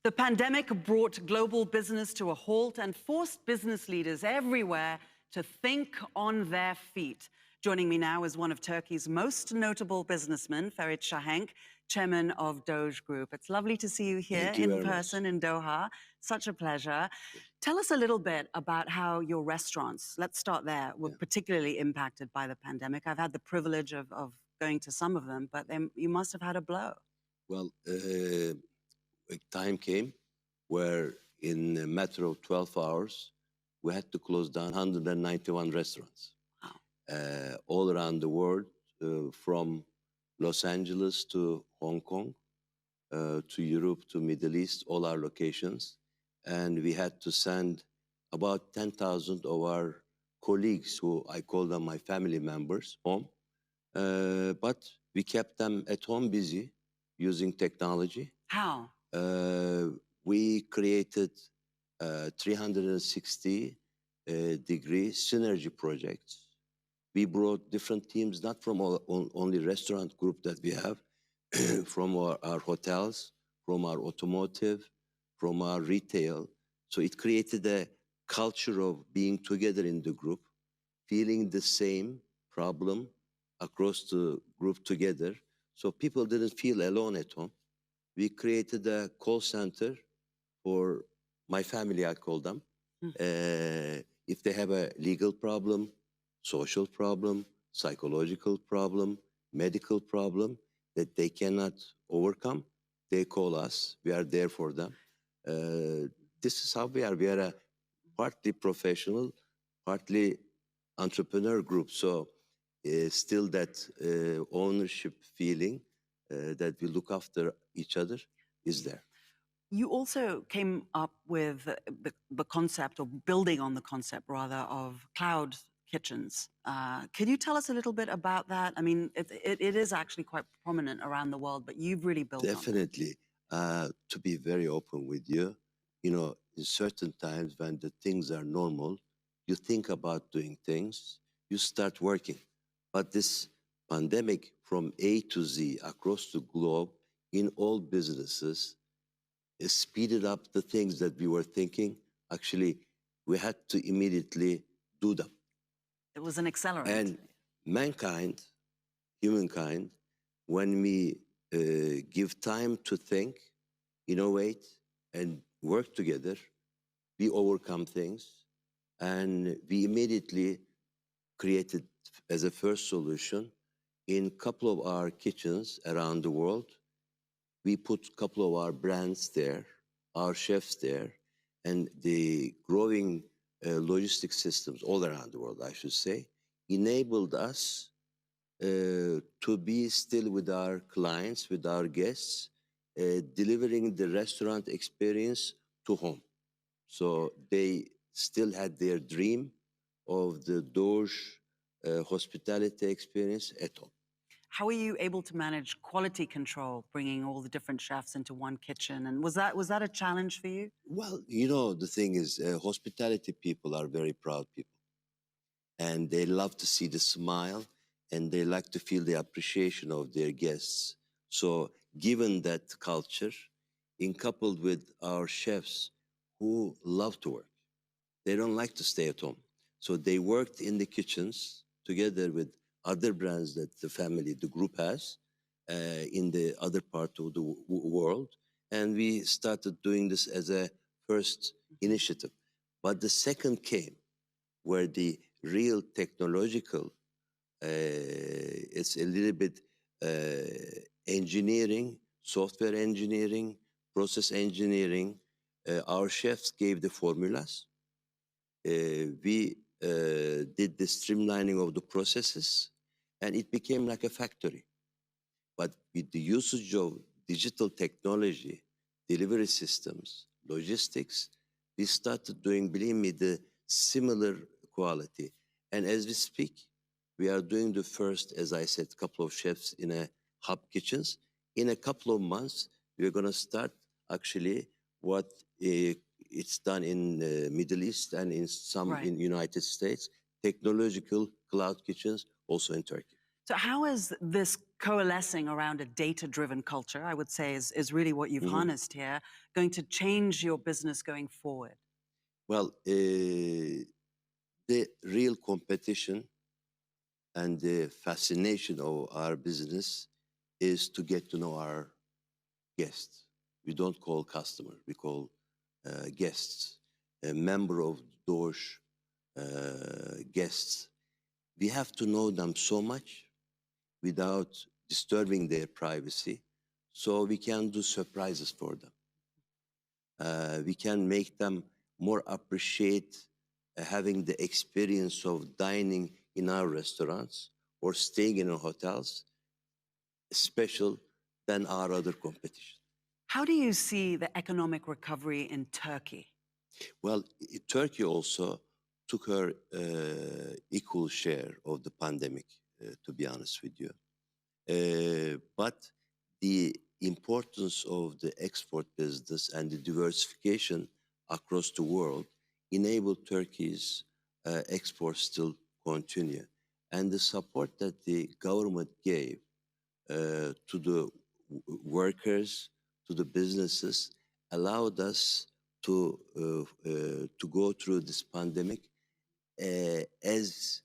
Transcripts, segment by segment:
The pandemic brought global business to a halt and forced business leaders everywhere to think on their feet. Joining me now is one of Turkey's most notable businessmen, Ferit Şahenk, chairman of Doğuş Group. It's lovely to see you here in person in Doha. Such a pleasure. Tell us a little bit about how your restaurants, let's start there, were particularly impacted by the pandemic. I've had the privilege of going to some of them, but you must have had a blow. Well, a time came where in a matter of 12 hours, we had to close down 191 restaurants. Wow. All around the world, from Los Angeles to Hong Kong, to Europe, to Middle East, all our locations. And we had to send about 10,000 of our colleagues, who I call them my family members, home. But we kept them at home busy using technology. How? We created 360-degree synergy projects. We brought different teams, not from only restaurant group that we have, from our hotels, from our automotive, from our retail. So it created a culture of being together in the group, feeling the same problem across the group together. So people didn't feel alone at home. We created a call center for my family, I call them. If they have a legal problem, social problem, psychological problem, medical problem that they cannot overcome, they call us. We are there for them. This is how we are. We are a partly professional, partly entrepreneur group. So still that ownership feeling that we look after each other is there. You also came up with the concept, or building on the concept rather, of cloud kitchens. Could you tell us a little bit about that? I mean, it is actually quite prominent around the world, but you've really built Definitely. on it. To be very open with you, you know, in certain times when the things are normal, you think about doing things, you start working. But this pandemic from A to Z across the globe in all businesses, it speeded up the things that we were thinking. Actually, we had to immediately do them. It was an accelerant. And mankind, humankind, when we give time to think, innovate, and work together, we overcome things. And we immediately created, as a first solution, in a couple of our kitchens around the world, we put a couple of our brands there, our chefs there, and the growing logistics systems all around the world, I should say, enabled us to be still with our clients, with our guests, delivering the restaurant experience to home. So they still had their dream of the Doğuş hospitality experience at home. How were you able to manage quality control, bringing all the different chefs into one kitchen? And was that a challenge for you? Well, you know, the thing is, hospitality people are very proud people. And they love to see the smile, and they like to feel the appreciation of their guests. So given that culture, coupled with our chefs who love to work, they don't like to stay at home. So they worked in the kitchens together with other brands that the family, the group has in the other part of the world. And we started doing this as a first initiative. But the second came where the real technological, it's a little bit engineering, software engineering, process engineering. Our chefs gave the formulas. We did the streamlining of the processes, and it became like a factory. But with the usage of digital technology, delivery systems, logistics, we started doing, believe me, the similar quality. And as we speak, we are doing the first, as I said, couple of chefs in a hub kitchens. In a couple of months, we're going to start actually what it's done in the Middle East and in some in United States, technological cloud kitchens, also in Turkey. So how has this coalescing around a data-driven culture, I would say, is really what you've harnessed here, going to change your business going forward? Well, the real competition and the fascination of our business is to get to know our guests. We don't call customers, we call guests. A member of Doğuş guests. We have to know them so much without disturbing their privacy, so we can do surprises for them. We can make them more appreciate having the experience of dining in our restaurants or staying in our hotels special than our other competition. How do you see the economic recovery in Turkey? Well, Turkey also took her equal share of the pandemic, to be honest with you. But the importance of the export business and the diversification across the world enabled Turkey's exports still continue. And the support that the government gave to the workers, to the businesses, allowed us to go through this pandemic as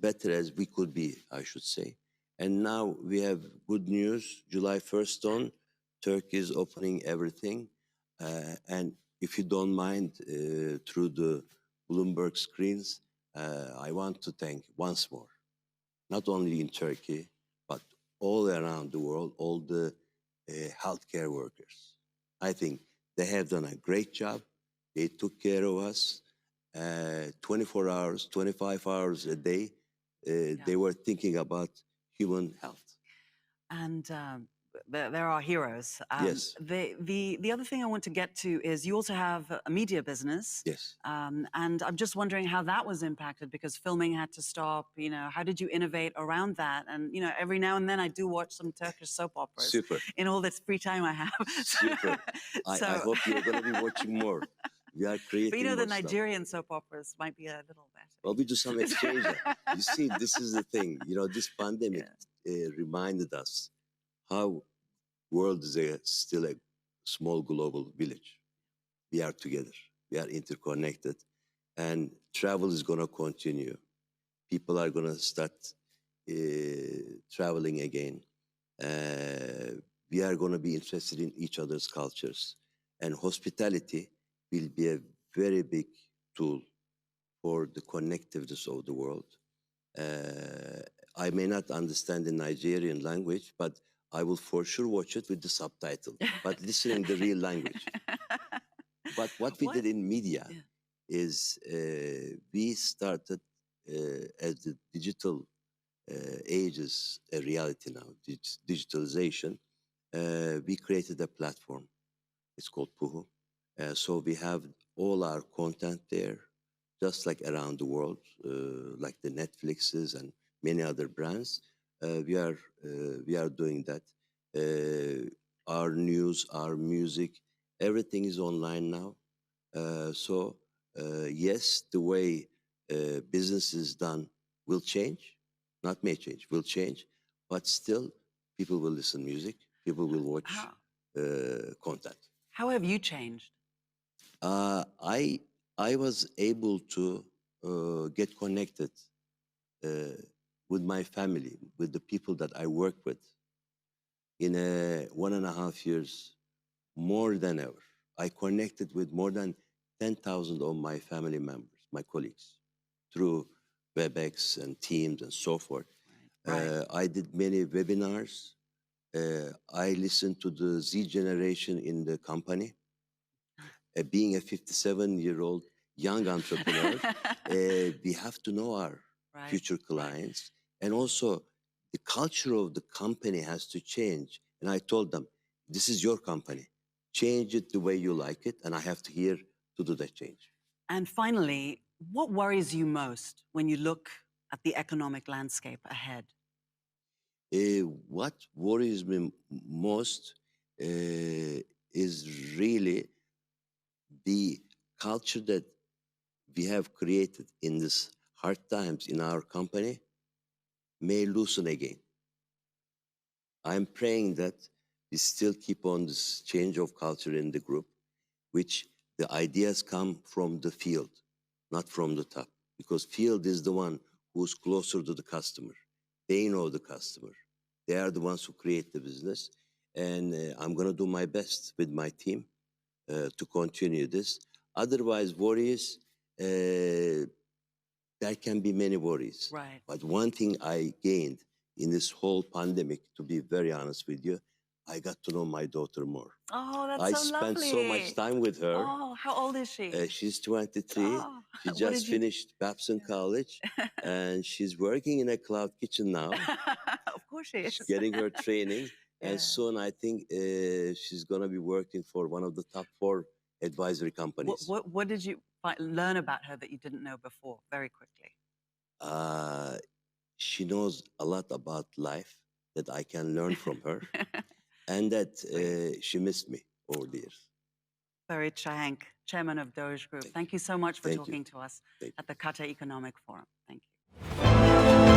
better as we could be, I should say. And now we have good news. July 1st on, Turkey is opening everything. And if you don't mind, through the Bloomberg screens, I want to thank once more, not only in Turkey, but all around the world, all the healthcare workers. I think they have done a great job. They took care of us 24 hours, 25 hours a day. They were thinking about human health. And there are heroes. Yes. The other thing I want to get to is you also have a media business. Yes. And I'm just wondering how that was impacted because filming had to stop. You know, how did you innovate around that? And, you know, every now and then I do watch some Turkish soap operas. Super. In all this free time I have. Super. I hope you're going to be watching more. We are creating. But you know, the stuff. Nigerian soap operas might be a little better. Well, we do some exchange. You see, this is the thing. You know, this pandemic reminded us how world is still a small global village. We are together. We are interconnected. And travel is going to continue. People are going to start traveling again. We are going to be interested in each other's cultures. And hospitality will be a very big tool for the connectiveness of the world. I may not understand the Nigerian language, but I will for sure watch it with the subtitle, but listening the real language. But what we did in media is we started as the digital age is a reality now, digitalization. We created a platform. It's called Puhu. So we have all our content there, just like around the world, like the Netflixes and many other brands. We are doing that. Our news, our music, everything is online now. So yes, the way business is done will change, not may change, will change, but still people will listen music, people will watch content. How have you changed? I was able to get connected with my family, with the people that I work with in 1.5 years, more than ever. I connected with more than 10,000 of my family members, my colleagues, through WebEx and Teams and so forth. Right. I did many webinars. I listened to the Z generation in the company. Being a 57-year-old young entrepreneur, we have to know our future clients. And also, the culture of the company has to change. And I told them, this is your company. Change it the way you like it, and I have to here to do that change. And finally, what worries you most when you look at the economic landscape ahead? What worries me most is really the culture that we have created in these hard times in our company may loosen again. I'm praying that we still keep on this change of culture in the group, which the ideas come from the field, not from the top, because field is the one who's closer to the customer. They know the customer. They are the ones who create the business. And I'm going to do my best with my team to continue this. Otherwise, worries, there can be many worries. Right. But one thing I gained in this whole pandemic, to be very honest with you, I got to know my daughter more. Oh, that's I so spent lovely. so much time with her. Oh, how old is she? She's 23. Oh, She what just did you- finished Babson College, and she's working in a cloud kitchen now. Of course she is. She's getting her training, Yeah. and soon I think she's going to be working for one of the top 4 advisory companies. What did you learn about her that you didn't know before, very quickly? She knows a lot about life that I can learn from her, and that she missed me over the years. Ferit Şahenk, Chairman of Doğuş Group. Thank you so much for Thank you. talking to us Thank you. at the Qatar Economic Forum. Thank you.